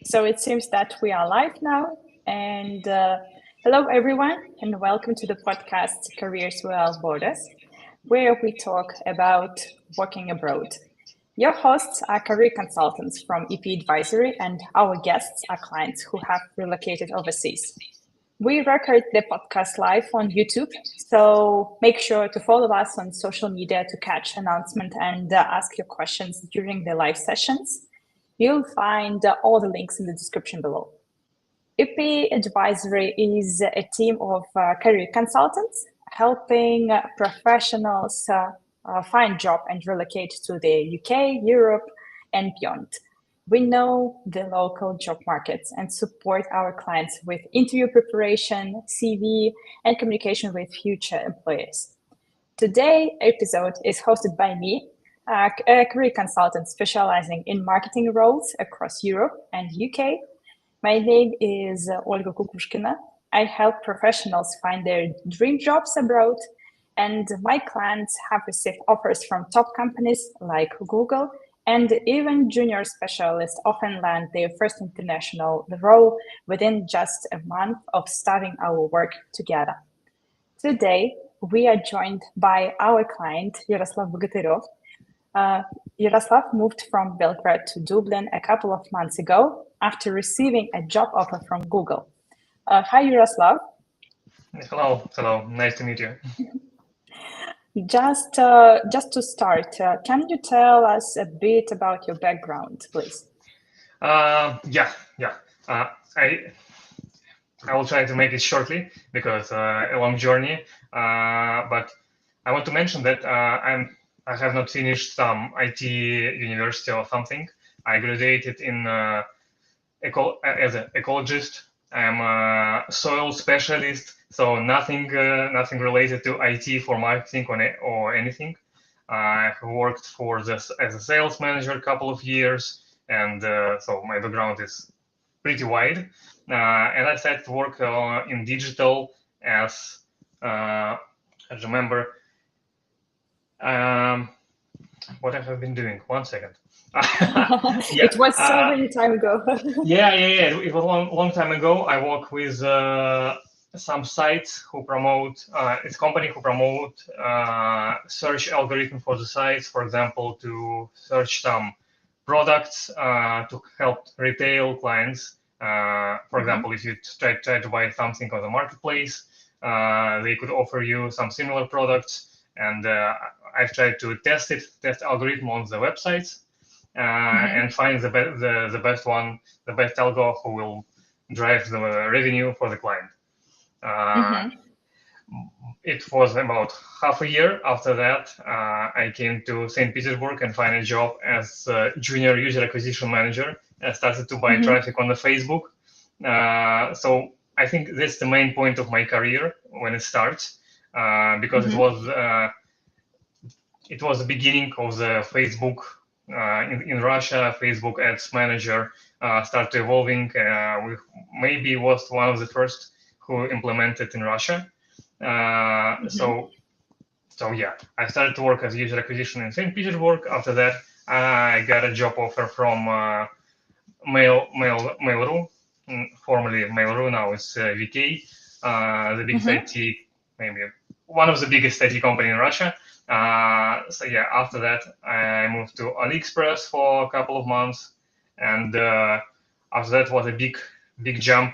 So it seems that we are live now. And hello, everyone, and welcome to the podcast Careers Without Borders, where we talk about working abroad. Your hosts are career consultants from EP Advisory, and our guests are clients who have relocated overseas. We record the podcast live on YouTube, so make sure to follow us on social media to catch announcement and ask your questions during the live sessions. You'll find all the links in the description below. EP Advisory is a team of career consultants helping professionals find job and relocate to the UK, Europe, and beyond. We know the local job markets and support our clients with interview preparation, CV, and communication with future employers. Today's episode is hosted by me, a career consultant specializing in marketing roles across Europe and UK. My name is Olga Kukushkina. I help professionals find their dream jobs abroad, and my clients have received offers from top companies like Google, and even junior specialists often land their first international role within just a month of starting our work together. Today, we are joined by our client, Yaroslav. Yaroslav moved from Belgrade to Dublin a couple of months ago after receiving a job offer from Google. Hi, Yaroslav. Hello. Nice to meet you. Just to start, can you tell us a bit about your background, please? Yeah. I will try to make it shortly because a long journey. But I want to mention that I have not finished some IT university or something. I graduated in as an ecologist. I'm a soil specialist, so nothing related to IT for marketing or anything. I worked for this as a sales manager a couple of years, and so my background is pretty wide. And I started to work in digital as I remember what I have been doing. 1 second. It was so many time ago. Yeah. It was long time ago. I work with some sites who promote. It's a company who promote search algorithm for the sites. For example, to search some products to help retail clients. For example, if you try to buy something on the marketplace, they could offer you some similar products. And I've tried to test algorithm on the websites. And find the best one, the best algo who will drive the revenue for the client. It was about half a year after that. I came to St. Petersburg and find a job as a junior user acquisition manager. I started to buy traffic on the Facebook. So I think that's the main point of my career when it starts, because it was the beginning of the Facebook. In Russia, Facebook Ads Manager started evolving. We maybe was one of the first who implemented in Russia. So yeah, I started to work as user acquisition in St. Petersburg. After that, I got a job offer from Mail.ru, formerly Mail.ru, now it's VK, the biggest IT, maybe one of the biggest IT company in Russia. So yeah, after that, I moved to AliExpress for a couple of months, and after that was a big jump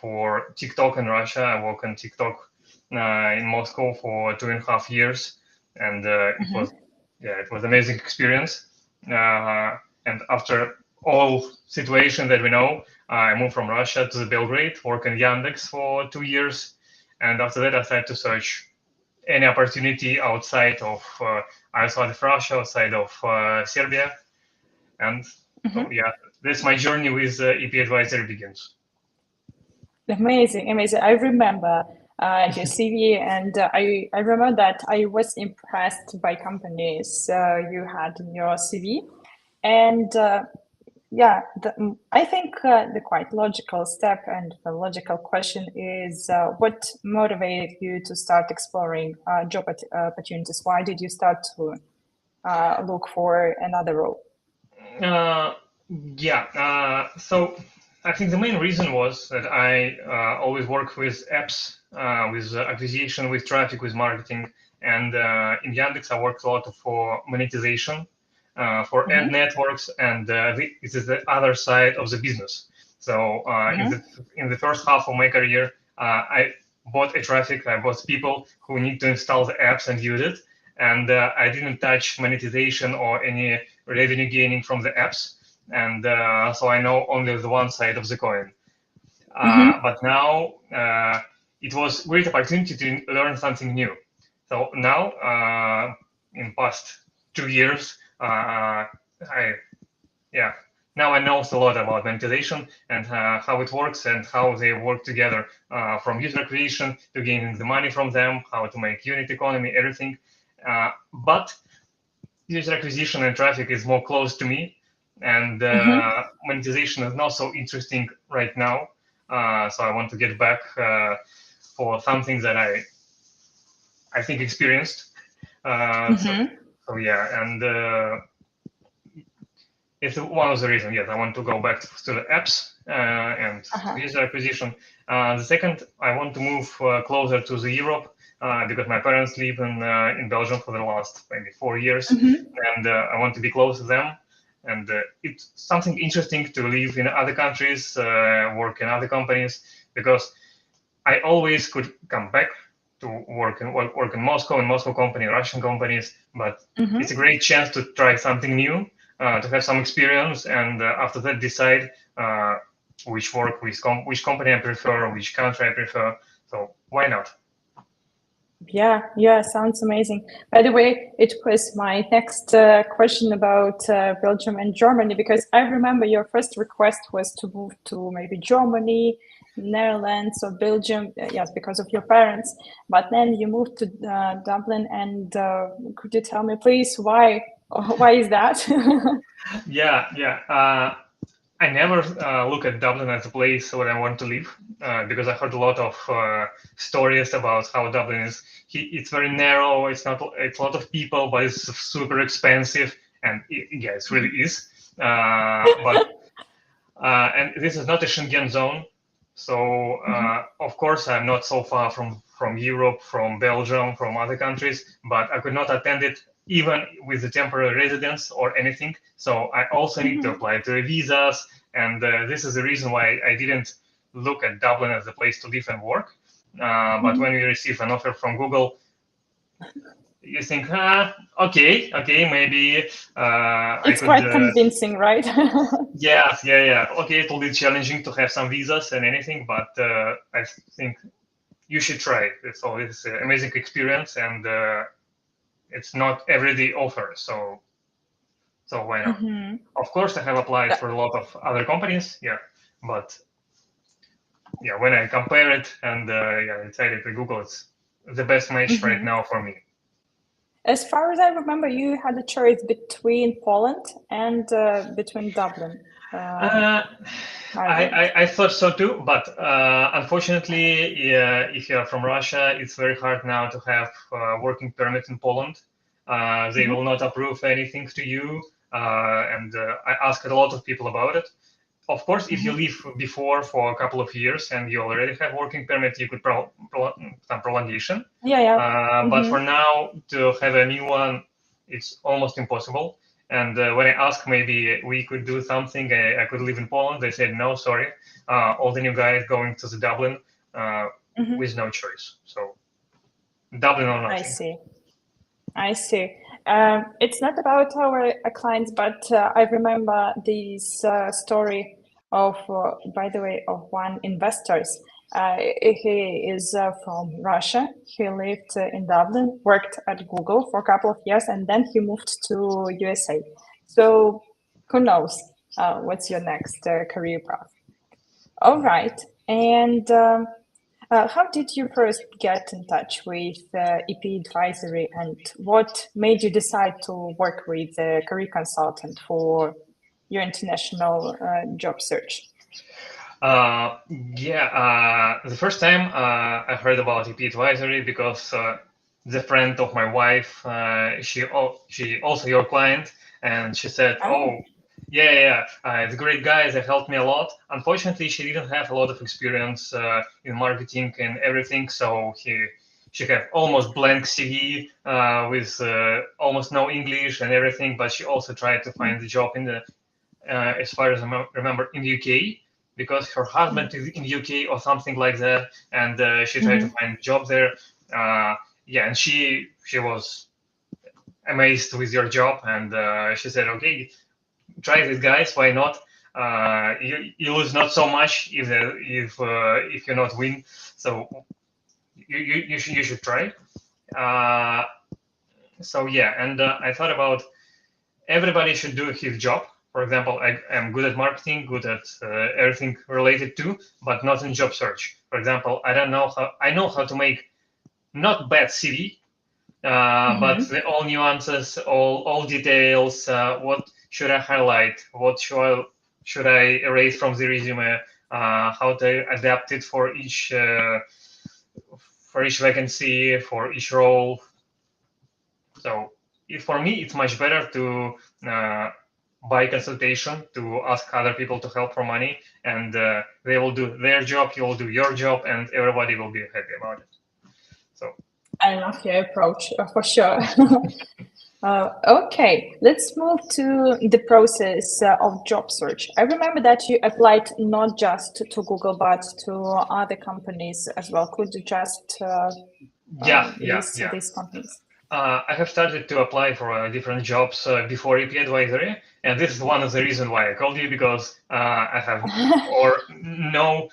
for TikTok in Russia. I worked on TikTok in Moscow for 2.5 years, and it was amazing experience. And after all situation that we know, I moved from Russia to Belgrade, worked in Yandex for 2 years, and after that I started to search any opportunity outside of Russia, outside of Serbia, and so yeah, this my journey with EP Advisory begins. Amazing. I remember your CV, and I remember that I was impressed by companies you had in your CV, and I think the quite logical step and the logical question is what motivated you to start exploring job opportunities? Why did you start to look for another role? Yeah. So I think the main reason was that I always work with apps, with acquisition, with traffic, with marketing, and in Yandex I worked a lot for monetization, for ad Mm-hmm. networks, and this is the other side of the business. So Mm-hmm. in the first half of my career, I bought a traffic, I bought people who need to install the apps and use it, and I didn't touch monetization or any revenue gaining from the apps, and so I know only the one side of the coin. Mm-hmm. But now it was great opportunity to learn something new. So now, in past 2 years, I yeah, now I know a lot about monetization and how it works and how they work together, from user acquisition to gaining the money from them, how to make unit economy, everything. But user acquisition and traffic is more close to me, and Mm-hmm. monetization is not so interesting right now. So I want to get back for something that I think experienced. Uh, so, Mm-hmm. so yeah, and it's one of the reasons. Yes, I want to go back to the apps and Uh-huh. user acquisition. The second, I want to move closer to the Europe, because my parents live in Belgium for the last maybe 4 years, Mm-hmm. and I want to be close to them. And it's something interesting to live in other countries, work in other companies, because I always could come back to work in Moscow, in Moscow company, Russian companies, but it's a Mm-hmm. great chance to try something new, to have some experience, and after that decide which work, which company I prefer, which country I prefer. So why not? Yeah, yeah, sounds amazing. By the way, it was my next question about Belgium and Germany, because I remember your first request was to move to maybe Germany, Netherlands, or Belgium, yes, because of your parents. But then you moved to Dublin, and could you tell me, please, why? Why is that? Yeah. I never look at Dublin as a place where I want to live, because I heard a lot of stories about how Dublin is. It's very narrow. It's not. It's a lot of people, but it's super expensive, and yeah, it really is. And this is not a Schengen zone, so Mhm, of course I'm not so far from Europe, from Belgium, from other countries, but I could not attend it even with the temporary residence or anything. So I also need to mhm, apply to visas, and this is the reason why I didn't look at Dublin as a place to live and work. But mhm. when you receive an offer from Google, you think, okay, maybe I It's could. quite convincing, right? Yeah. Okay, it will be challenging to have some visas and anything, but I think you should try it. It's an amazing experience, and it's not everyday offer. So why not? Mhm. Of course, I have applied for a lot of other companies. Yeah, but yeah, when I compare it and yeah, I decided to Google, it's the best match right Mhm. now for me. As far as I remember, you had a choice between Poland and between Dublin, Uh, Ireland. I thought so too, but unfortunately, yeah, if you are from Russia, it's very hard now to have working permit in Poland. They Mhm, will not approve anything to you, and I asked a lot of people about it. Of course, if you mhm, live before for a couple of years and you already have working permit, you could some prolongation. yeah, yeah. But for Mhm, now, to have a new one, it's almost impossible. And when I asked maybe we could do something, I could live in Poland, they said no, sorry. All the new guys going to the Dublin uh, mhm. with no choice. So Dublin or I nothing. see. I see. It's not about our clients, but I remember this story of, by the way, of one investors. He is from Russia. He lived in Dublin, worked at Google for a couple of years, and then he moved to USA. So who knows what's your next career path? All right. And how did you first get in touch with EP Advisory, and what made you decide to work with a career consultant for your international job search? The first time I heard about EP Advisory because the friend of my wife, she also your client, and she said, Oh, "Oh, It's a great guy. They helped me a lot. Unfortunately, she didn't have a lot of experience in marketing and everything, so she had almost blank CV with almost no English and everything. But she also tried to find the job in the, as far as I remember, in the UK, because her husband is in the UK or something like that, and she tried to Mm-hmm. find a job there. And she was amazed with your job, and she said, okay, try this, guys. Why not? You lose not so much if you not win. So you should try. Uh, and I thought about everybody should do his job. For example, I am good at marketing, good at everything related to, but not in job search. For example, I know how to make not bad CV, but Mm-hmm. all nuances, all details. What should I highlight? What should I erase from the resume? How to adapt it for each vacancy, for each role. So for me, it's much better to buy consultation, to ask other people to help for money, and they will do their job, you will do your job, and everybody will be happy about it. So I love your approach for sure. Okay, let's move to the process of job search. I remember that you applied not just to Google, but to other companies as well. Could you just list yeah. these companies? I have started to apply for different jobs before EP Advisory, and this is one of the reasons why I called you, because I have or no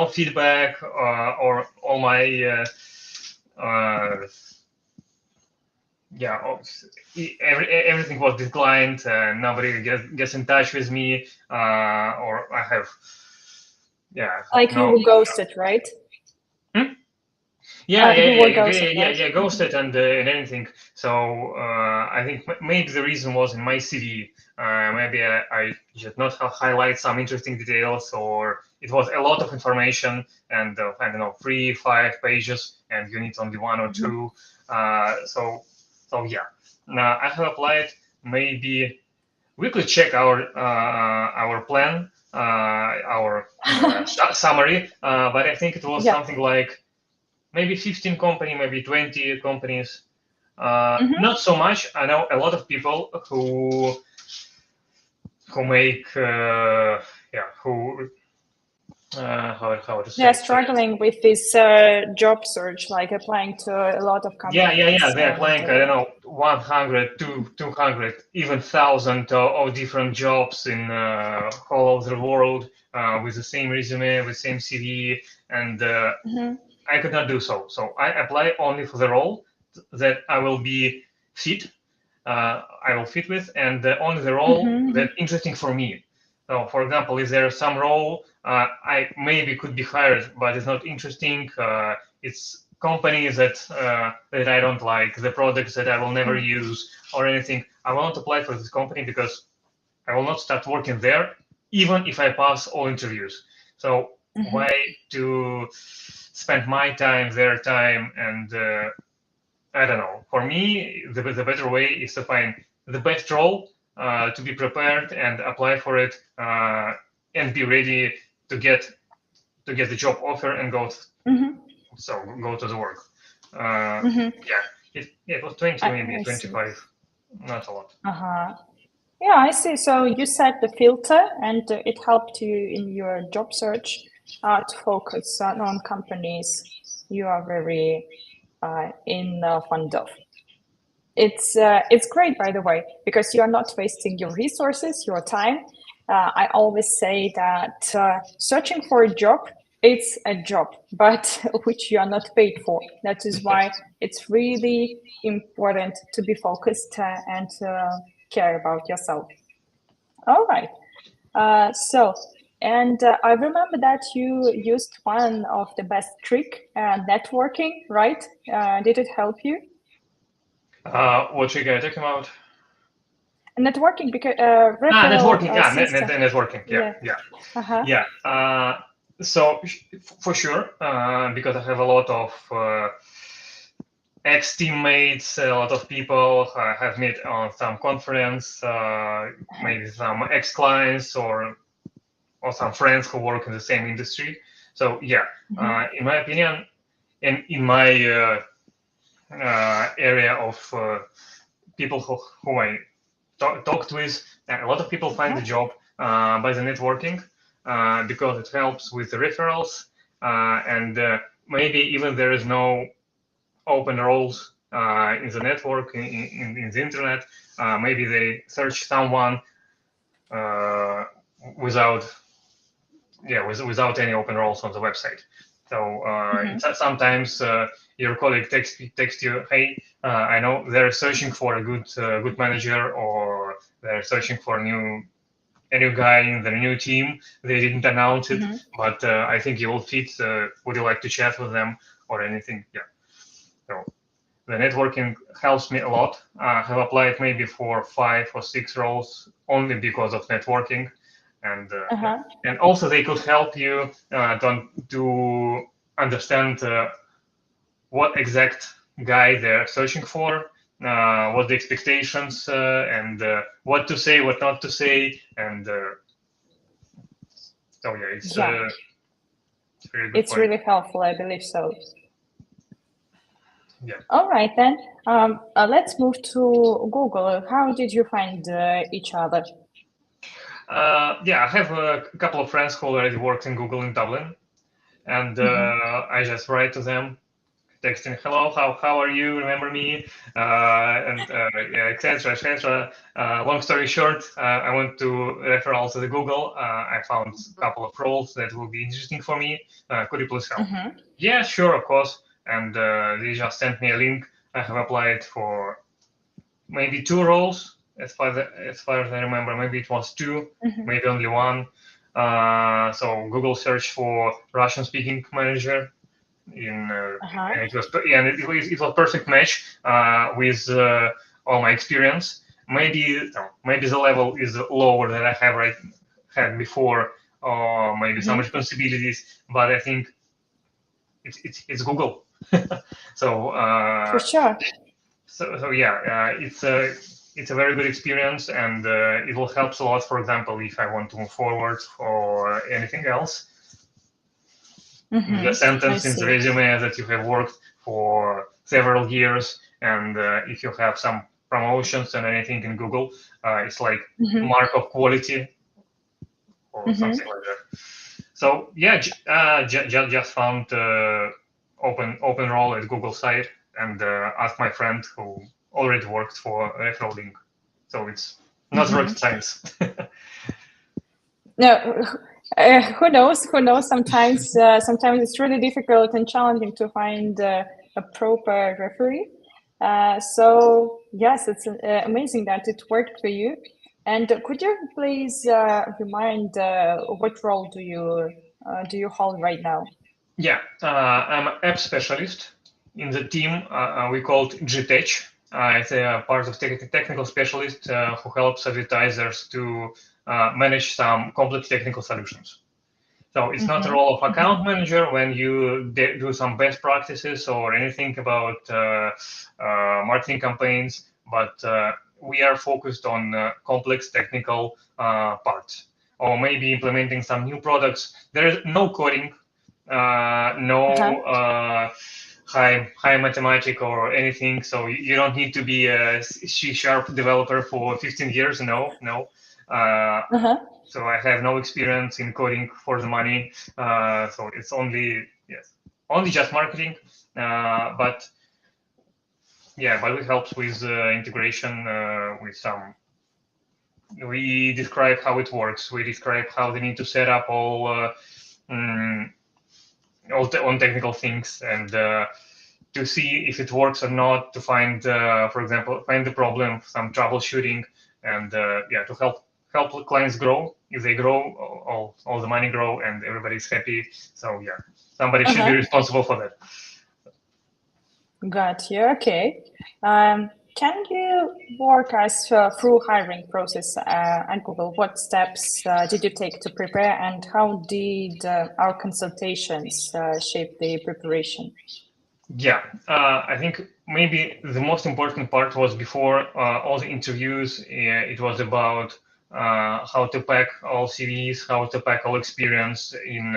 feedback, or all my uh, yeah oh, everything was declined. Nobody gets in touch with me, or I have Like you no. were ghosted, right? Hmm? Yeah, You were ghosted, right? ghosted and anything. So I think maybe the reason was in my CV. Maybe I should not highlight some interesting details, or it was a lot of information, and I don't know, 3, 5 pages, and you need only one or Mhm. two. So now I have applied. Maybe we could check our plan, our summary, but I think it was Yeah. something like maybe 15 company, maybe 20 companies. Hmm. Not so much. I know a lot of people who make who how to They are say it. struggling with this job search, like applying to a lot of Yeah. companies They're and applying, I don't know, 100, 200, even 1,000 of different jobs in all over the world, with the same resume, with same CV, and Mhm. I could not do so. So I apply only for the role that I will be fit. I will fit with, and only the role Mhm. that interesting for me. So, for example, is there some role I maybe could be hired, but it's not interesting? It's companies that I don't like, the products that I will never Mhm. use, or anything. I won't apply for this company because I will not start working there, even if I pass all interviews. So Mhm. why to spend my time, their time, and I don't know. For me, the better way is to find the best role, to be prepared and apply for it, and be ready to get the job offer and Mhm. go to the work. Uh, Mhm. yeah, it was 20, maybe I see. 25, not a lot. Uh-huh. Yeah, I see. So you set the filter, and it helped you in your job search to focus on companies you are very in fond of. It's great, by the way, because you are not wasting your resources, your time. I always say that searching for a job, it's a job, but which you are not paid for. That is why it's really important to be focused and care about yourself. All right. And I remember that you used one of the best trick, networking, right? Did it help you? What you guys talking about? Networking, because referral Networking. Yeah, system. networking. Yeah. Uh-huh. Yeah. So for sure, because I have a lot of ex-teammates, a lot of people I have met on some conference, maybe some ex-clients or some friends who work in the same industry. So yeah, in my opinion, and in my area of people who I talked with, a lot of people find the job by the networking because it helps with the referrals and maybe even there is no open roles in the network in the internet. Maybe they search someone uh, without without any open roles on the website. So it's sometimes your colleague text you, hey, I know they're searching for a good manager, or they're searching for a new guy in the new team. They didn't announce it, but I think you will fit. Would you like to chat with them or anything? Yeah. So the networking helps me a lot. I have applied maybe for 5 or 6 roles only because of networking, and and also they could help you to understand what exact guy they're searching for, what the expectations, and what to say, what not to say, and so yeah, it's a very good It's point. really helpful, I believe so. Yeah. All right, then. Let's move to Google. How did you find each other? Yeah, I have a couple of friends who already worked in Google in Dublin, and I just write to them, texting, "Hello, how are you? Remember me?" And yeah, etc. etc. Long story short, I went to refer also to Google. I found a couple of roles that will be interesting for me. Could you please help? Yeah, sure, of course. And they just sent me a link. I have applied for maybe 2 roles, as far as I remember. Maybe it was 2, maybe only 1. So Google search for Russian-speaking manager. And it was perfect match with all my experience. Maybe the level is lower than I have had before, or maybe some responsibilities. But I think it's Google. So For sure. so yeah, it's a very good experience, and it will help a lot. For example, if I want to move forward or anything else, the I sentence in the see. resume that you have worked for several years, and if you have some promotions and anything in Google, it's like mark of quality or something like that. So yeah, just found open role at Google site and asked my friend who already worked for referral link. So it's not rocket science. No, who knows? Who knows? Sometimes, sometimes it's really difficult and challenging to find a proper referee. So yes, it's amazing that it worked for you. And could you please remind what role do you hold right now? Yeah, I'm an app specialist in the team. We call it GTech. It's a part of technical specialist who helps advertisers to manage some complex technical solutions. So it's not a role of account manager when you do some best practices or anything about marketing campaigns, but we are focused on complex technical parts, or maybe implementing some new products. There is no coding, no high mathematic or anything. So you don't need to be a C# developer for 15 years. No, no. So I have no experience in coding for the money. So it's only just marketing. But yeah, but it helps with integration with some. We describe how it works. We describe how they need to set up mm, on technical things, and to see if it works or not, to find, for example, find the problem, some troubleshooting, and yeah, to help clients grow. If they grow, all the money grow, and everybody's happy. So yeah, somebody should be responsible for that. Got you. Okay. Can you walk us through hiring process at Google? What steps did you take to prepare, and how did our consultations shape the preparation? Yeah, I think maybe the most important part was before all the interviews. It was about how to pack all CVs, how to pack all experience in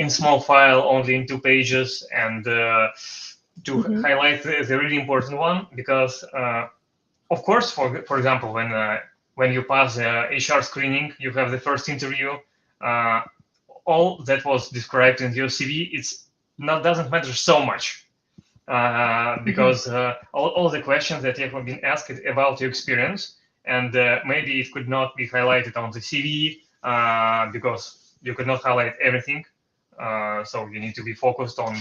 small file, only in 2 pages, and to highlight the really important one, because of course, for example, when you pass the HR screening, you have the first interview. All that was described in your CV, it's not doesn't matter so much, because all the questions that have been asked about your experience, and maybe it could not be highlighted on the CV because you could not highlight everything. So you need to be focused on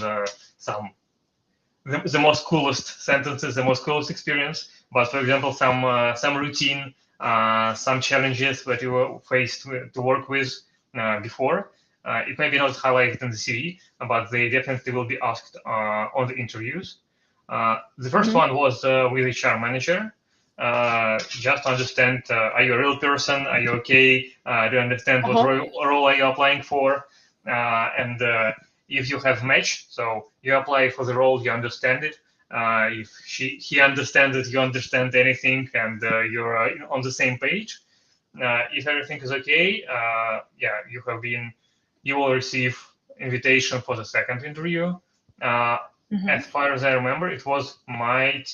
the most coolest sentences, the most coolest experience. But for example, some routine, some challenges that you were faced to work with before, it may be not highlighted in the CV, but they definitely will be asked on the interviews. The first one was with HR manager. Just to understand, are you a real person? Are you okay? Do you understand what role are you applying for? And if you have match, so you apply for the role, you understand it. If he understands it, you understand anything, and you're on the same page. If everything is okay, yeah, you will receive invitation for the second interview. As far as I remember, it was my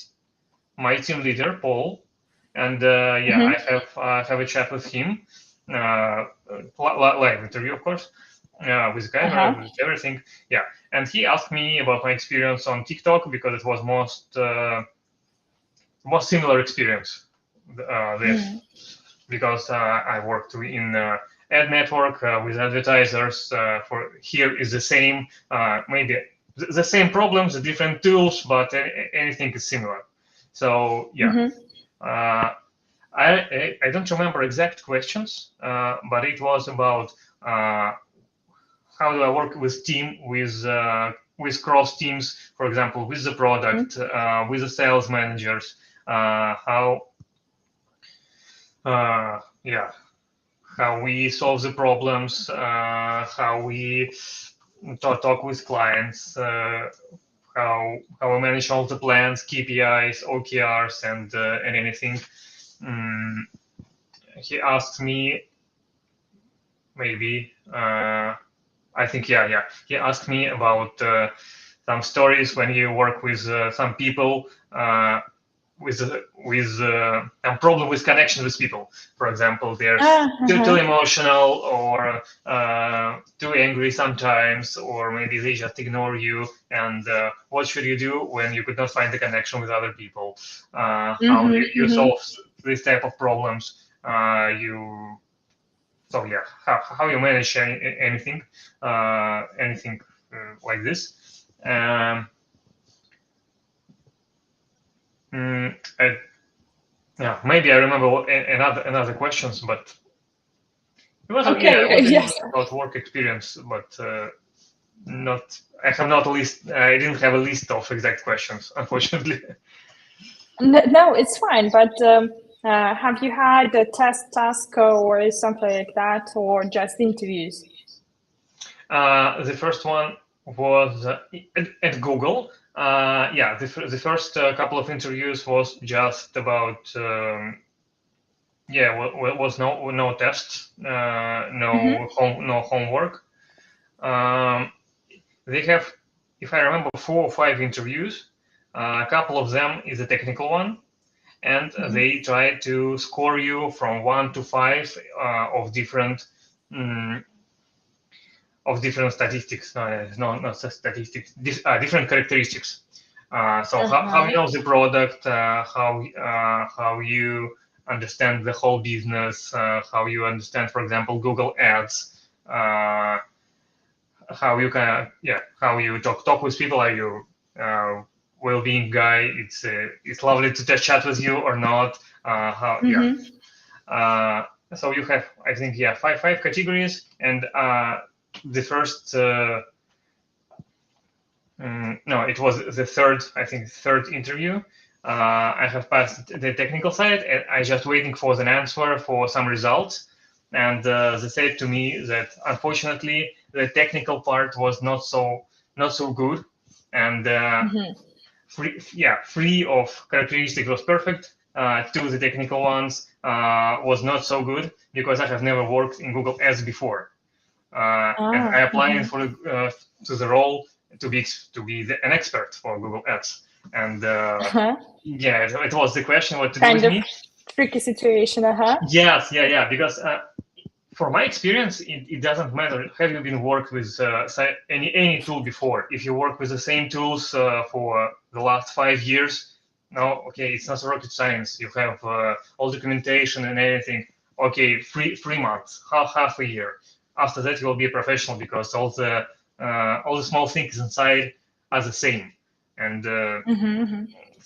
team leader, Paul, and yeah, I have a chat with him, live interview, of course, with camera, with everything. Yeah, and he asked me about my experience on TikTok, because it was most similar experience there, because I worked in ad network with advertisers. For here is the same, maybe the same problems, the different tools, but anything is similar. So yeah, I don't remember exact questions, but it was about how do I work with team, with cross teams, for example, with the product, with the sales managers, how yeah, how we solve the problems, how we talk with clients, how we manage all the plans, KPIs, OKRs, and anything. He asked me maybe. I think yeah. He asked me about some stories when you work with some people with a problem with connection with people. For example, they're too emotional, or too angry sometimes, or maybe they just ignore you. And what should you do when you could not find the connection with other people? How you solve this type of problems? So yeah, how you manage anything like this. Yeah, maybe I remember another questions, but it was about work experience, but not. I have not a list. I didn't have a list of exact questions, unfortunately. No, it's fine. But have you had a task or something like that, or just interviews? The first one was at Google. Yeah, the first couple of interviews was just about yeah, was no tests, no homework. They have, if I remember, 4 or 5 interviews. A couple of them is a technical one, and they try to score you from 1 to 5 of different statistics. Not statistics. Different characteristics. So how you know the product, how you understand the whole business, how you understand, for example, Google Ads, how you how you talk with people. Are you well-being guy? It's lovely to chat with you or not. So you have, I think, five categories, and the first no, it was the third interview. I have passed the technical side, and I just waiting for an answer for some results. And they said to me that unfortunately the technical part was not so good, and free of characteristics was perfect. Two, the technical ones was not so good because I have never worked in Google Ads before, and I applied for to the role to be an expert for Google Ads, and yeah, it was the question what to do with Kind of me. tricky situation, Yes, yeah, because for my experience, it doesn't matter. Have you been worked with any tool before? If you work with the same tools for the last 5 years, no, okay, it's not rocket science. You have all documentation and everything. Okay, 3 months, half a year. After that, you will be a professional because all the small things inside are the same. And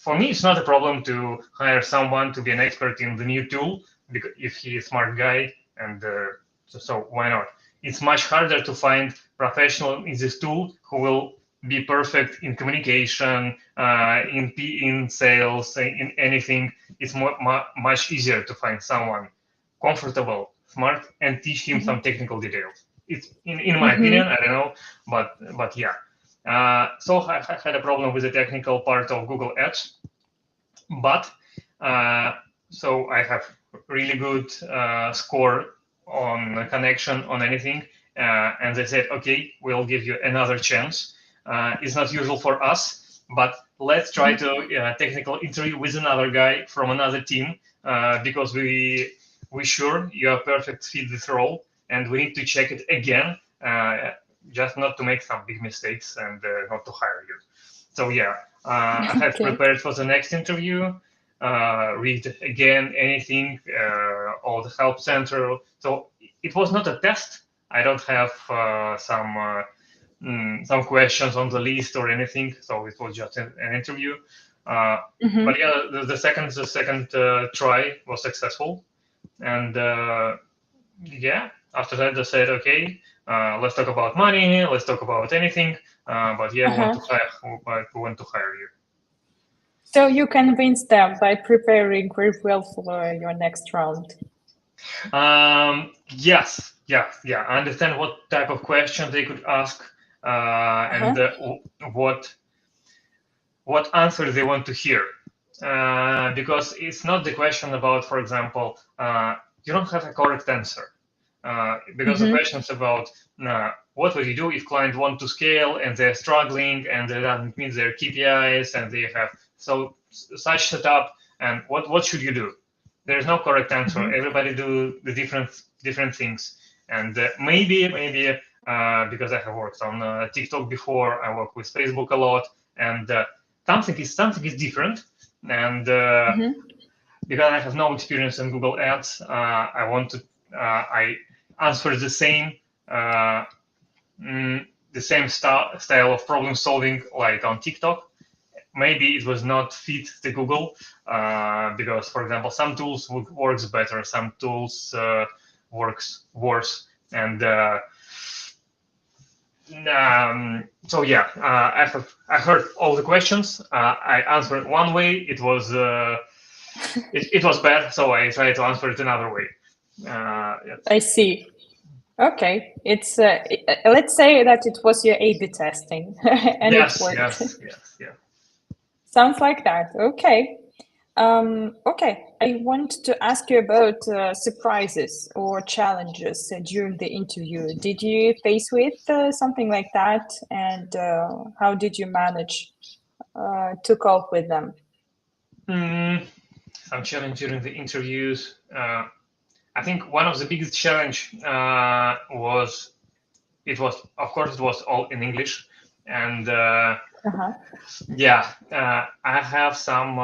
for me, it's not a problem to hire someone to be an expert in the new tool because if he is a smart guy, and so why not? It's much harder to find professional in this tool who will be perfect in communication, in sales, in anything. It's much easier to find someone comfortable, smart, and teach him some technical details. It's in my opinion, I don't know, but yeah. So I had a problem with the technical part of Google Ads, but so I have really good score on connection on anything, and they said, okay, we'll give you another chance. It's not usual for us, but let's try to technical interview with another guy from another team because we sure you are perfect fit this role, and we need to check it again, just not to make some big mistakes and not to hire you. So yeah, I have prepared for the next interview. Read again anything, all the help center. So it was not a test. I don't have some questions on the list or anything. So it was just an interview. But yeah, the second try was successful, and yeah, after that they said, okay, let's talk about money, let's talk about anything. But yeah, we want to hire you. So you convinced them by preparing very well for your next round. Yes, yeah. I understand what type of question they could ask, and what answer they want to hear. Because it's not the question about, for example, you don't have a correct answer. Because the question is about what would you do if client want to scale and they're struggling and that doesn't meet their KPIs and they have such setup, and what should you do? There's no correct answer. Everybody do the different things, and maybe because I have worked on TikTok before, I work with Facebook a lot, and something is different, and because I have no experience in Google Ads, I answer the same style of problem solving like on TikTok. Maybe it was not fit to Google because, for example, some tools works better, some tools works worse, and so yeah, I heard all the questions. I answered one way. It was it was bad, so I tried to answer it another way. Yes. I see. Okay, it's let's say that it was your A/B testing, and yes, it worked. Yes. Sounds like that. Okay. Okay, I want to ask you about surprises or challenges during the interview. Did you face with something like that, and how did you manage to cope with them? Some challenge during the interviews. I think one of the biggest challenge was of course it was all in English, and yeah, I have some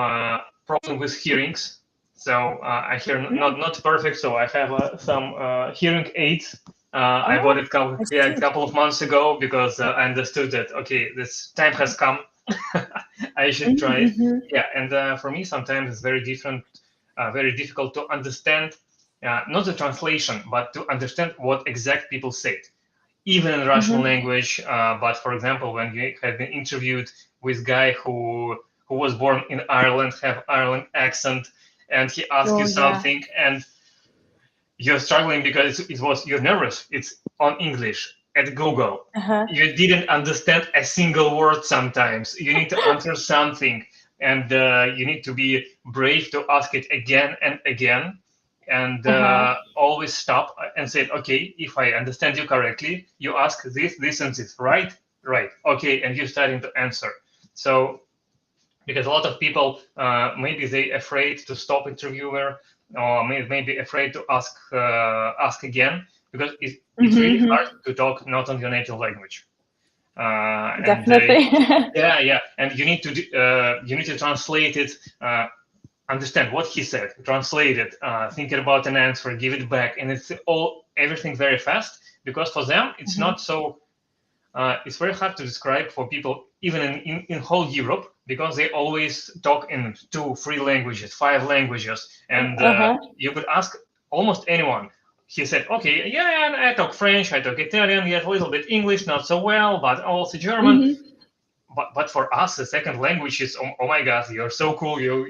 problem with hearings. So I hear not perfect. So I have some hearing aids. I bought it a couple of months ago because I understood that okay, this time has come. I should try it. Yeah, and for me sometimes it's very difficult to understand not the translation, but to understand what exact people said even in Russian language. But for example, when you have been interviewed with guy who was born in Ireland, have Ireland accent, and he asks you something, and you're struggling because you're nervous. It's on English, at Google. Uh-huh. You didn't understand a single word sometimes. You need to answer something, and you need to be brave to ask it again and again, and Uh-huh. always stop and say, okay, if I understand you correctly, you ask this, and this, right? Right. Okay, and you're starting to answer. So because a lot of people maybe they afraid to stop interviewer or maybe afraid to ask again because it's really Mm-hmm. hard to talk not on your native language and Definitely. yeah, and you need to translate it, understand what he said, translate it, thinking about an answer, give it back, and it's all everything very fast because for them it's Mhm. not so it's very hard to describe for people, even in whole Europe, because they always talk in 2, 3 languages, 5 languages, and Uh-huh. you could ask almost anyone. He said, "Okay, yeah, I talk French, I talk Italian, yet a little bit English, not so well, but also German." Mm-hmm. But for us, the second language is, oh my God, you're so cool. You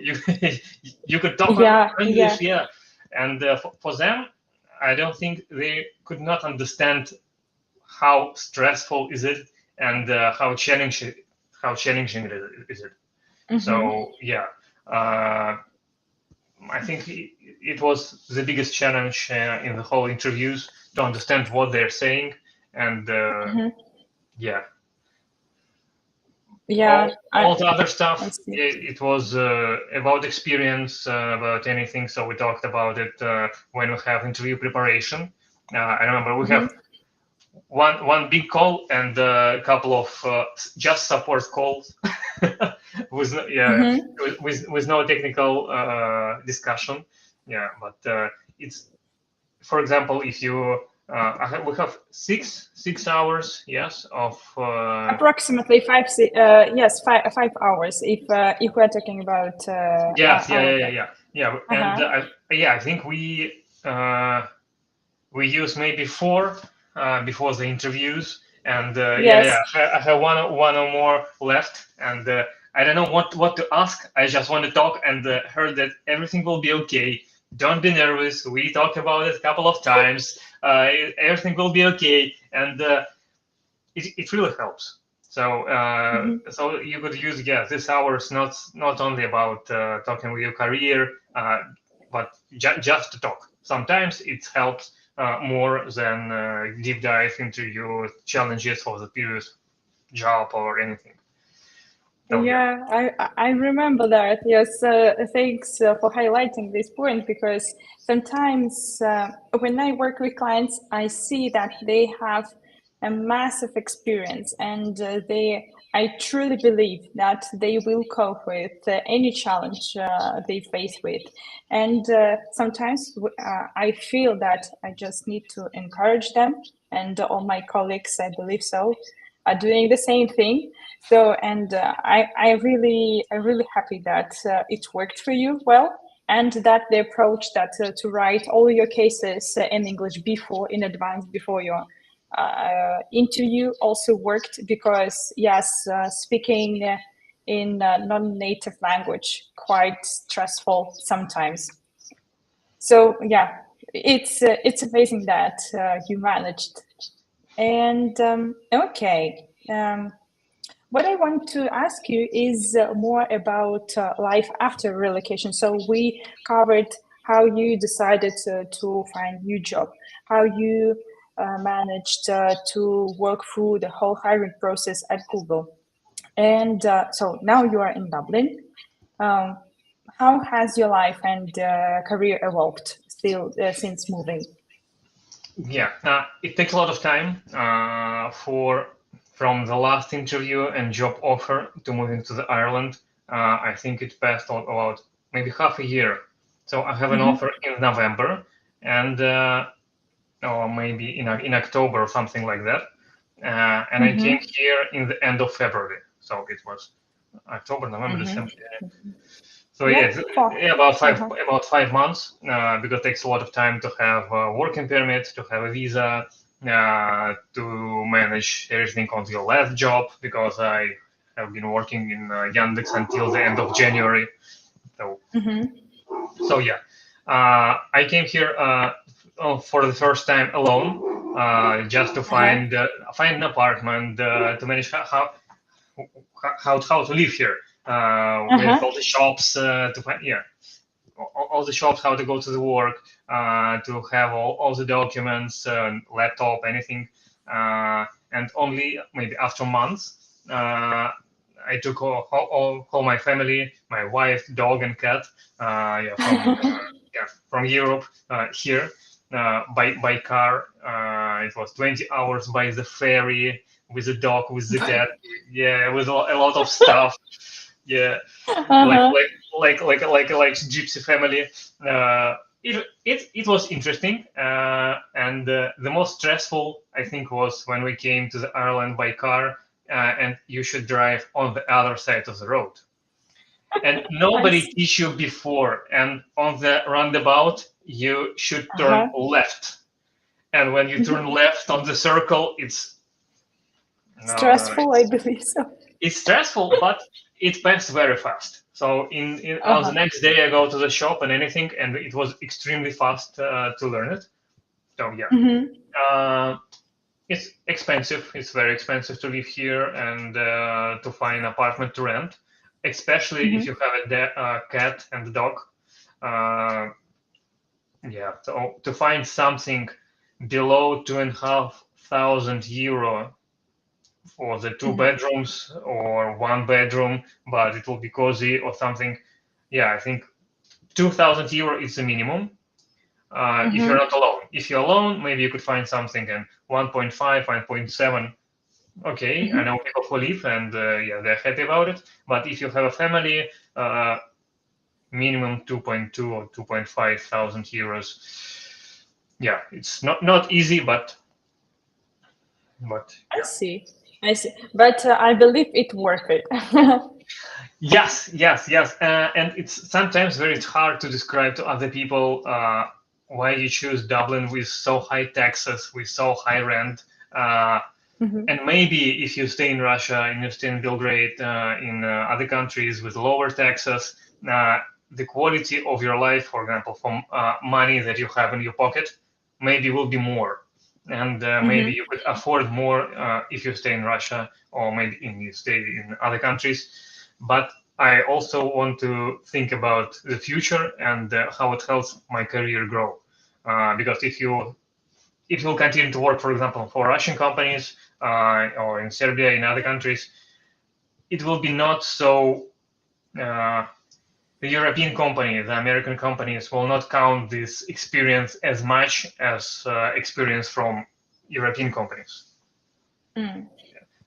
you could talk on Yeah, yeah. English, yeah. And for them, I don't think they could not understand how stressful is it and how challenging is it. Mm-hmm. So yeah, uh, I think it was the biggest challenge in the whole interviews to understand what they're saying, and Mm-hmm. yeah, Yeah, all the other I stuff, see. it was about experience, about anything. So we talked about it when we have interview preparation. I remember we have Mm-hmm. one big call and a couple of just support calls with yeah Mm-hmm. with no technical discussion. Yeah, but it's, for example, if you we have 6 hours, yes, of Approximately yes, 5 hours if we're talking about yes, yeah, our yeah, yeah, time. yeah, yeah, and Uh-huh. yeah, I think we use maybe 4 before the interviews, and Yes. I have one or more left, and I don't know what to ask. I just want to talk, and heard that everything will be okay. Don't be nervous. We talked about it a couple of times. Everything will be okay, and it really helps. So Mm-hmm. so you could use, yeah, this hour is not only about talking with your career, but just to talk. Sometimes it helps more than deep dive into your challenges for the previous job or anything. So yeah. Yeah, I remember that. Yes, thanks for highlighting this point because sometimes when I work with clients, I see that they have a massive experience and I truly believe that they will cope with any challenge they face with. And sometimes I feel that I just need to encourage them, and all my colleagues, I believe so, are doing the same thing. So, and I'm really happy that it worked for you well, and that the approach that to write all your cases in English before, in advance, before your interview also worked because yes, speaking in non-native language quite stressful sometimes. So yeah, it's amazing that you managed. And okay. What I want to ask you is more about life after relocation. So we covered how you decided to find a new job, how you managed to work through the whole hiring process at Google. And so now you are in Dublin. Um, how has your life and career evolved still since moving? Yeah, it takes a lot of time for from the last interview and job offer to moving to the Ireland. I think it passed about maybe half a year. So I have an Mm-hmm. offer in November and or maybe in October or something like that. And I came Mm-hmm. here in the end of February. So it was October, November, Mm-hmm. December. So Yeah, yeah, for yeah, uh-huh. about 5 months because it takes a lot of time to have a working permit, to have a visa, to manage everything on your last job because I have been working in Yandex until the end of January. So Mm-hmm. so yeah, I came here for the first time alone. just to Uh-huh. find an apartment, to manage how to live here, with Uh-huh. all the shops, to find, yeah, all the shops, how to go to the work, to have all the documents, laptop, anything, and only maybe after months, I took all my family, my wife, dog, and cat, yeah, from Europe, here, by car. It was 20 hours by the ferry, with the dog, with the cat, yeah, with a lot of stuff, yeah, like Uh-huh. gypsy family. It was interesting, and the most stressful, I think, was when we came to the Ireland by car, and you should drive on the other side of the road, and I nobody see. teach you before, and on the roundabout you should turn Uh-huh. left, and when you turn left on the circle, no, Stressful, I believe so. it's stressful, but it passes very fast. So on the Uh-huh. next day, I go to the shop and anything, and it was extremely fast to learn it. So yeah, Mm-hmm. uh, it's expensive. It's very expensive to live here and to find an apartment to rent, especially if Mm-hmm. you have a cat and a dog. Uh, yeah, so to find something below 2,500 euro for the two Mm-hmm. bedrooms or one bedroom, but it will be cozy or something. Yeah, I think 2,000 euro is the minimum. If you're Mm-hmm. not alone. If you're alone, maybe you could find something in 1.5, 1.7. Okay, I Mm-hmm. know people who live and yeah, they're happy about it. But if you have a family, minimum 2.2 or 2.5 thousand euros. Yeah, it's not easy, but I yeah. see. I see. But I believe it worth it. Yes, yes, yes. And it's sometimes very hard to describe to other people why you choose Dublin with so high taxes, with so high rent. Mm-hmm. And maybe if you stay in Russia and you stay in Belgrade, in other countries with lower taxes, the quality of your life, for example, from money that you have in your pocket, maybe will be more. And maybe Mm-hmm. you could afford more if you stay in Russia or maybe you stay in other countries. But I also want to think about the future and how it helps my career grow. Because if you continue to work, for example, for Russian companies or in Serbia, in other countries, it will be not so. Uh, the European companies, the American companies will not count this experience as much as experience from European companies. Mm.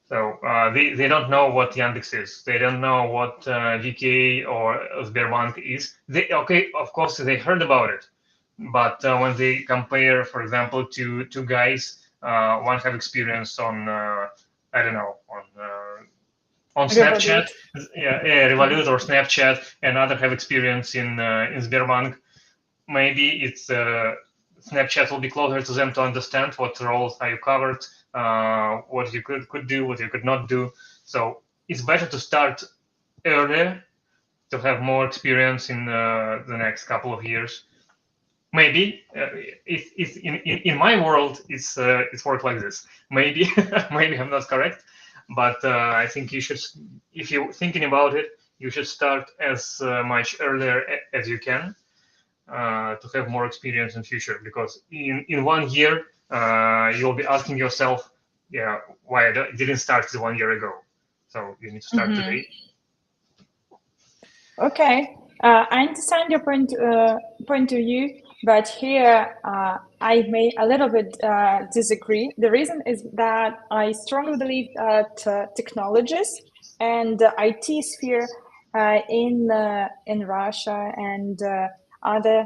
So they don't know what Yandex is. They don't know what VK or Sberbank is. They okay, of course they heard about it, but when they compare, for example, two guys, one have experience on I don't know on Snapchat, Revolut. yeah, Mm-hmm. Revolut or Snapchat, and other have experience in Sberbank. Maybe it's Snapchat will be closer to them to understand what roles are you covered, what you could do, what you could not do. So it's better to start earlier to have more experience in the next couple of years. Maybe if in my world it's worked like this. Maybe maybe I'm not correct, but I think you should, if you're thinking about it, you should start as much earlier as you can to have more experience in future, because in 1 year you'll be asking yourself, yeah, why I didn't start the 1 year ago. So you need to start Mm-hmm. today. Okay, I understand your point of view, but here I may a little bit disagree. The reason is that I strongly believe that technologies and the IT sphere in Russia and other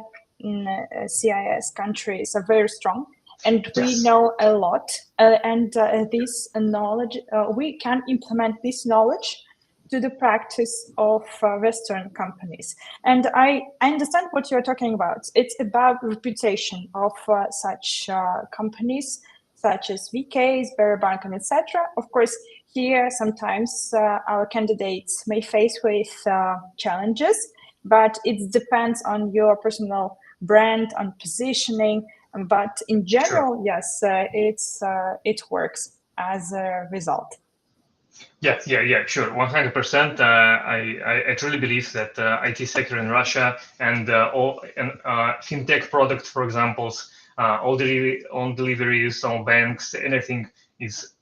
CIS countries are very strong, and we Yes. know a lot. And this knowledge, we can implement this knowledge to the practice of Western companies. And I understand what you're talking about. It's about reputation of such companies, such as VKs, Bearbank, and etc. Of course, here sometimes our candidates may face with challenges, but it depends on your personal brand, on positioning, But in Sure. general, yes, it works as a result. Yeah, sure, 100%. I truly believe that IT sector in Russia and all and fintech products, for example, all deliveries, all banks, anything is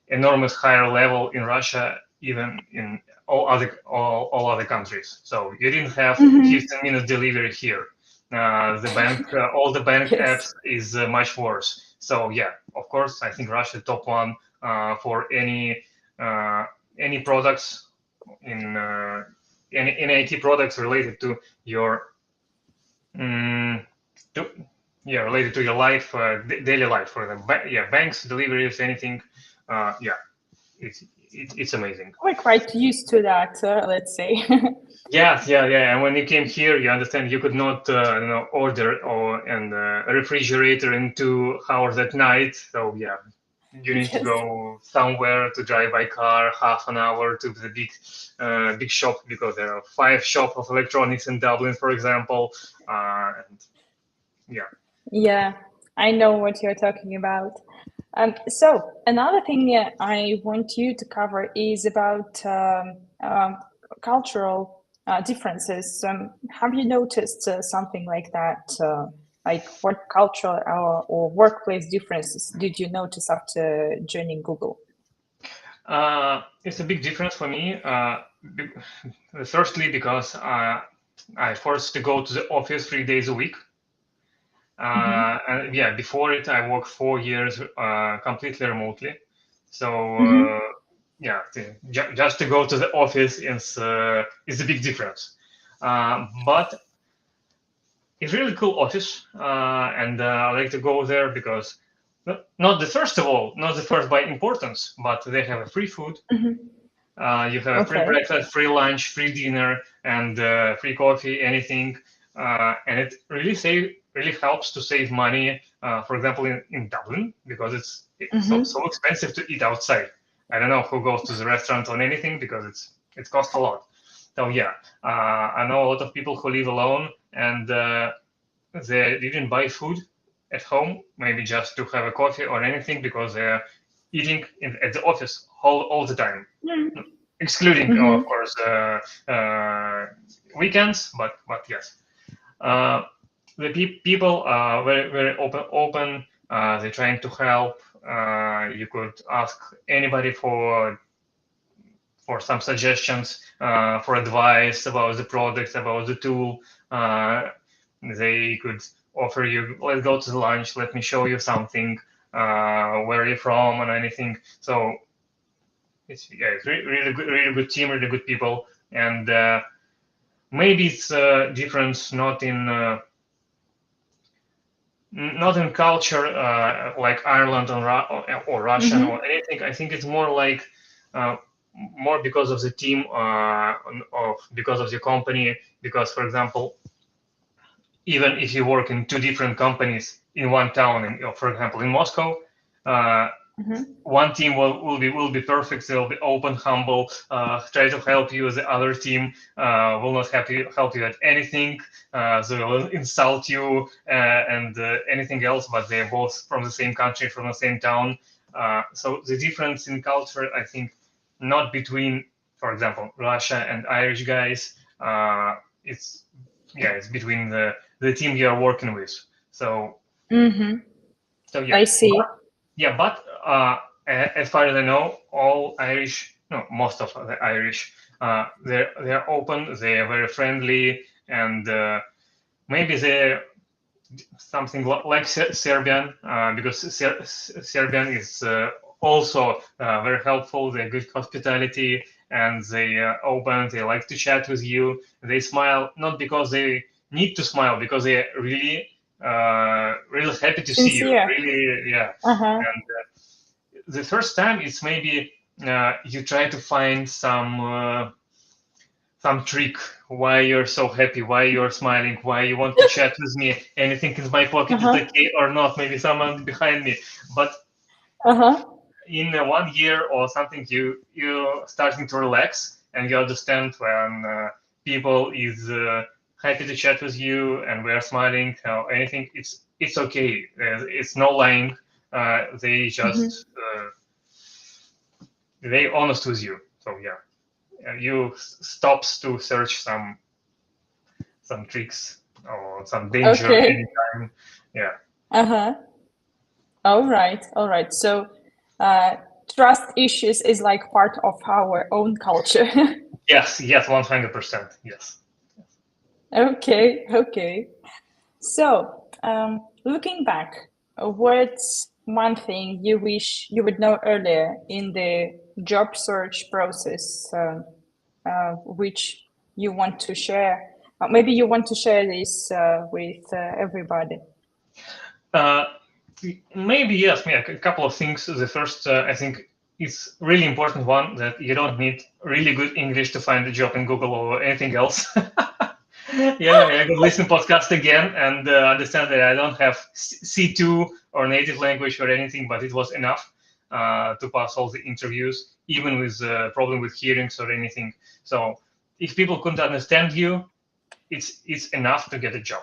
enormous higher level in Russia, even in all other countries. So you didn't have 15-minute delivery here. All the bank apps Yes. is much worse. So yeah, of course, I think Russia top one for uh, any products in any IT products related to your um, to, related to your life, daily life for them. Banks, deliveries, anything. Yeah, it's amazing. We're quite used to that, let's say. Yeah. And when you came here, you understand you could not, order a refrigerator in 2 hours at night. So yeah, you need to Yes. go somewhere to drive by car half an hour to the big shop because there are 5 shops of electronics in Dublin, for example. And yeah. Yeah, I know what you're talking about. So another thing I want you to cover is about cultural differences. Have you noticed something like that? Like what cultural or workplace differences did you notice after joining Google? It's a big difference for me. Be- Firstly, because I forced to go to the office 3 days a week. Mm-hmm. And yeah, before it, I worked 4 years completely remotely. So Mm-hmm. yeah, just to go to the office is a big difference. But it's really cool office, and I like to go there because not the first of all, not the first by importance, but they have a free food. Mm-hmm. You have a free Okay. breakfast, free lunch, free dinner, and free coffee, anything. And it really helps to save money. For example, in Dublin, because it's so Mm-hmm. expensive to eat outside. I don't know who goes to the restaurant or anything because it costs a lot. So yeah, I know a lot of people who live alone and they didn't buy food at home, maybe just to have a coffee or anything because they're eating at the office all the time, excluding, of Mm-hmm. course, weekends. But yes, uh, the people are very open. They're trying to help. You could ask anybody for some suggestions, for advice about the product, about the tool. Uh, they could offer you, let's go to the lunch, let me show you something, where are you from, and anything. So it's really good team, really good people, and maybe it's a difference not in culture, like Ireland or Russian or Mm-hmm. anything. I think it's more like uh, more because of the team, because of the company. Because, for example, even if you work in 2 different companies in one town, for example, in Moscow, uh, Mm-hmm. one team will be perfect. They'll be open, humble, try to help you. The other team will not help you at anything. They will insult you and anything else. But they're both from the same country, from the same town. So the difference in culture, I think, not between, for example, Russia and Irish guys. It's it's between the team you are working with. So Mm-hmm. so yeah, I see. but as far as I know, all Irish, no, most of the Irish, they're open, they're very friendly, and maybe they're something like Serbian, because Serbian is also very helpful. They're good hospitality, and they open. They like to chat with you. They smile not because they need to smile, because they're really happy to see you. Sincere. Really, yeah. Uh-huh. And the first time it's maybe you try to find some trick why you're so happy, why you're smiling, why you want to chat with me, anything in my pocket is Uh-huh. okay or not, maybe someone behind me. But Uh-huh. in 1 year or something, you starting to relax and you understand when people is happy to chat with you and we're smiling or anything. it's okay. It's no lying. They just they honest with you. So yeah, you stops to search some tricks or some danger Okay. anytime. Yeah. Uh-huh. All right. All right. So, uh, trust issues is like part of our own culture. Yes. Yes. 100%. Yes. Okay. Okay. So, looking back, what's one thing you wish you would know earlier in the job search process, which you want to share? Maybe you want to share this with everybody. Uh, Maybe yes. Yeah, a couple of things. The first, I think, it's really important one that you don't need really good English to find a job in Google or anything else. Yeah, I could listen podcast again and understand that I don't have C2 or native language or anything, but it was enough to pass all the interviews, even with problem with hearings or anything. So if people couldn't understand you, it's enough to get a job.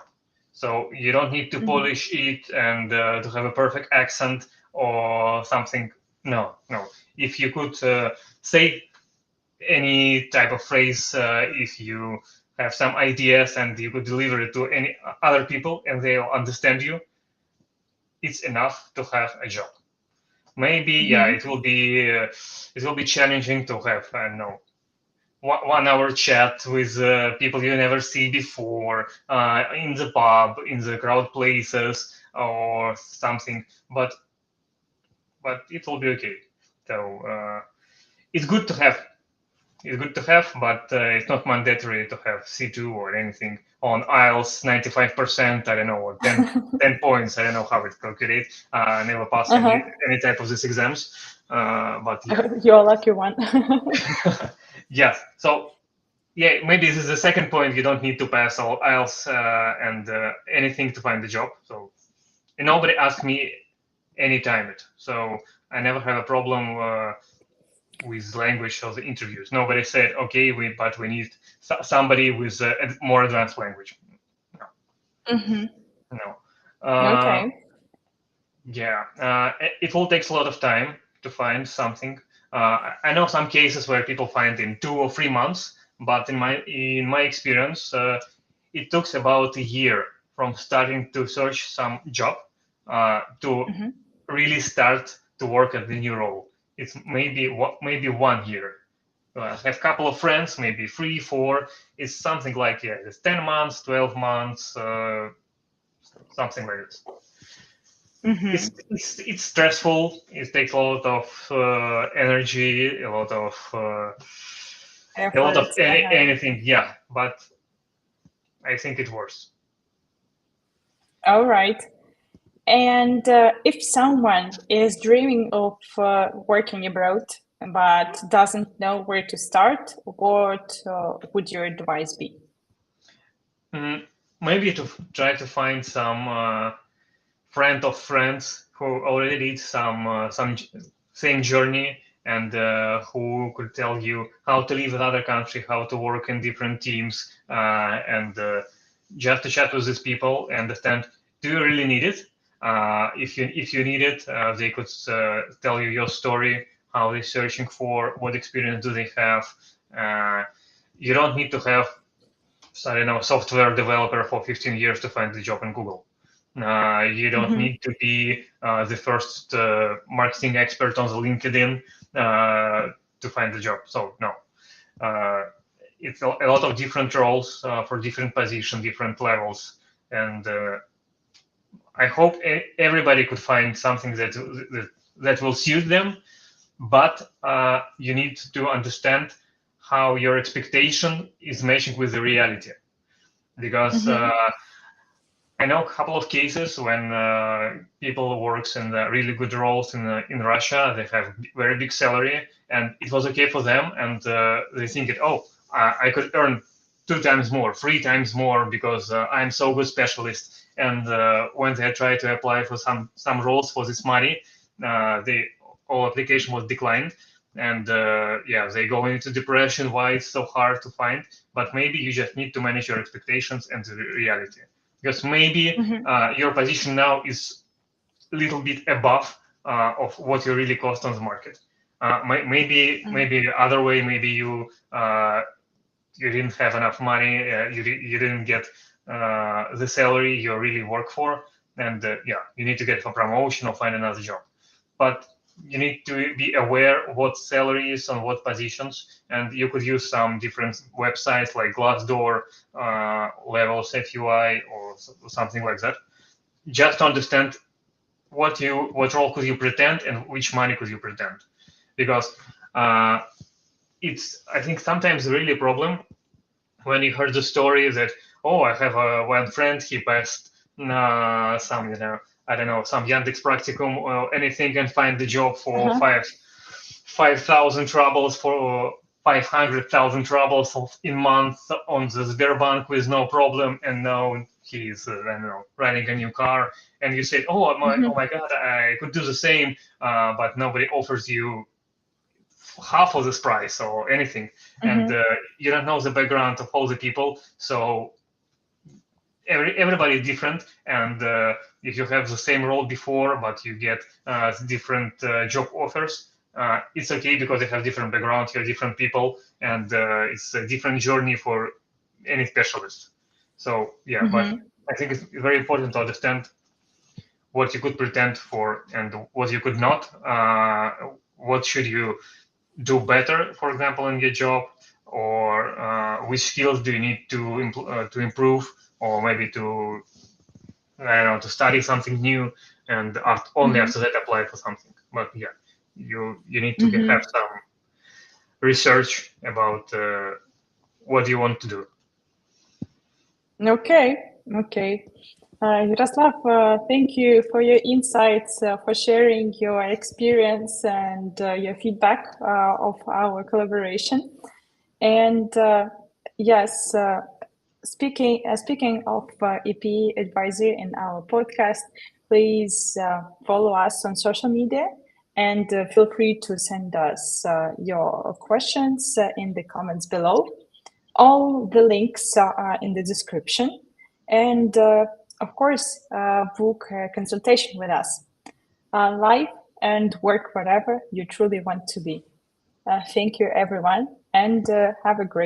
So you don't need to Mhm. polish it and to have a perfect accent or something. No, no. If you could say any type of phrase, if you have some ideas and you could deliver it to any other people and they'll understand you, it's enough to have a job. Maybe yeah, Mhm. it will be challenging to have I don't know 1 hour chat with people you never see before in the pub, in the crowd places, or something. But it will be okay. So it's good to have. It's good to have, but it's not mandatory to have C2 or anything on IELTS 95%. I don't know, or 10 points. I don't know how it calculates. I never passed Uh-huh. any type of these exams. But yeah, You're a lucky one. yes. So yeah, maybe this is the second point. You don't need to pass all IELTS and anything to find a job. So and nobody asked me anytime it. So I never have a problem with language of the interviews. Nobody said, okay, but we need somebody with a more advanced language. No, Hmm. no. Uh, Okay. yeah, it will takes a lot of time to find something. I know some cases where people find in 2 or 3 months, but in my experience, it took about a year from starting to search some job to Hmm. really start to work at the new role. It's maybe 1 year. I have a couple of friends, maybe 3, 4. It's something like yeah, it's 10 months, 12 months, something like this. Hmm. It's stressful. It takes a lot of energy, a lot of Effort. Uh-huh. anything. Yeah, but I think it works. All right. And if someone is dreaming of working abroad but doesn't know where to start, what would your advice be? Mm, Maybe to try to find some friend of friends who already did some same journey and who could tell you how to live in other country, how to work in different teams, and just to chat with these people and understand, do you really need it? If you need it, they could tell you your story, how they're searching for, what experience do they have. Uh, you don't need to have, so, I don't know, software developer for 15 years to find the job in Google. You don't Hmm. need to be the first marketing expert on the LinkedIn to find the job. So no, uh, it's a lot of different roles for different positions, different levels, and I hope everybody could find something that will suit them. But you need to understand how your expectation is matching with the reality, because Hmm. I know a couple of cases when people works in really good roles in Russia. They have very big salary, and it was okay for them, and they think it. Oh, I could earn 2 times more, 3 times more because I'm so good specialist. And when they try to apply for some roles for this money, the all application was declined, and yeah, they go into depression. Why it's so hard to find? But maybe you just need to manage your expectations and the reality, because maybe your position now is a little bit above of what you really cost on the market. Maybe other way, maybe you didn't have enough money, you didn't get the salary you really work for, and you need to get a promotion or find another job. But you need to be aware what salaries on what positions, and you could use some different websites like Glassdoor, Levels, FUI, or something like that, just to understand what role could you pretend and which money could you pretend, because it's, I think, sometimes really a problem when you heard the story that, oh, I have one friend, he passed some, I don't know, some Yandex Practicum or anything, and find the job for 5,000 rubles, for 500,000 rubles in month on the Sberbank with no problem, and now he's, I don't know, riding a new car, and you say, oh my God, I could do the same, but nobody offers you half of this price or anything, and you don't know the background of all the people, so everybody is different, and if you have the same role before but you get different job offers, it's okay, because you have different background, you have different people, and it's a different journey for any specialist. So but I think it's very important to understand what you could pretend for and what you could not, what should you do better, for example, in your job, or which skills do you need to improve, or maybe to, I don't know, to study something new, and only after that apply for something. But you need to have some research about what you want to do. Okay. Yaroslav, thank you for your insights, for sharing your experience and your feedback of our collaboration. And yes, speaking of EP advisory in our podcast, please follow us on social media, and feel free to send us your questions in the comments below. All the links are in the description. And of course, book a consultation with us. Live and work wherever you truly want to be. Thank you, everyone, and have a great